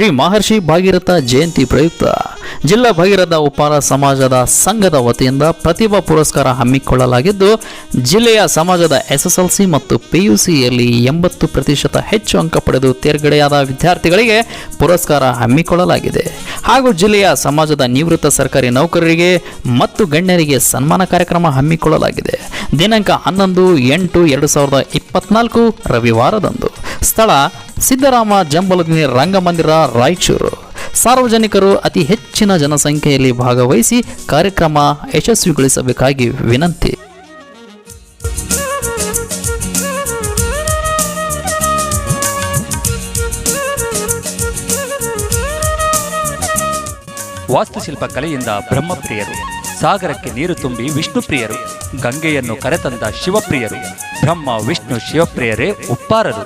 ಶ್ರೀ ಮಹರ್ಷಿ ಭಾಗೀರಥ ಜಯಂತಿ ಪ್ರಯುಕ್ತ ಜಿಲ್ಲಾ ಭಗೀರಥ ಉಪ್ಪಾರ ಸಮಾಜದ ಸಂಘದ ವತಿಯಿಂದ ಪ್ರತಿಭಾ ಪುರಸ್ಕಾರ ಹಮ್ಮಿಕೊಳ್ಳಲಾಗಿದ್ದು, ಜಿಲ್ಲೆಯ ಸಮಾಜದ SSLC ಮತ್ತು PUCಯಲ್ಲಿ 80% ಹೆಚ್ಚು ಅಂಕ ಪಡೆದು ತೇರ್ಗಡೆಯಾದ ವಿದ್ಯಾರ್ಥಿಗಳಿಗೆ ಪುರಸ್ಕಾರ ಹಮ್ಮಿಕೊಳ್ಳಲಾಗಿದೆ. ಹಾಗೂ ಜಿಲ್ಲೆಯ ಸಮಾಜದ ನಿವೃತ್ತ ಸರ್ಕಾರಿ ನೌಕರರಿಗೆ ಮತ್ತು ಗಣ್ಯರಿಗೆ ಸನ್ಮಾನ ಕಾರ್ಯಕ್ರಮ ಹಮ್ಮಿಕೊಳ್ಳಲಾಗಿದೆ. ದಿನಾಂಕ 11/8/2024 ರವಿವಾರದಂದು. ಸ್ಥಳ ಸಿದ್ದರಾಮ ಜಂಬಲಗ್ನಿ ರಂಗಮಂದಿರ, ರಾಯಚೂರು. ಸಾರ್ವಜನಿಕರು ಅತಿ ಹೆಚ್ಚಿನ ಜನಸಂಖ್ಯೆಯಲ್ಲಿ ಭಾಗವಹಿಸಿ ಕಾರ್ಯಕ್ರಮ ಯಶಸ್ವಿಗೊಳಿಸಬೇಕಾಗಿ ವಿನಂತಿ. ವಾಸ್ತುಶಿಲ್ಪ ಕಲೆಯಿಂದ ಬ್ರಹ್ಮಪ್ರಿಯರು, ಸಾಗರಕ್ಕೆ ನೀರು ತುಂಬಿ ವಿಷ್ಣುಪ್ರಿಯರು, ಗಂಗೆಯನ್ನು ಕರೆತಂದ ಶಿವಪ್ರಿಯರು, ಬ್ರಹ್ಮ ವಿಷ್ಣು ಶಿವಪ್ರಿಯರೇ ಉಪ್ಪಾರರು.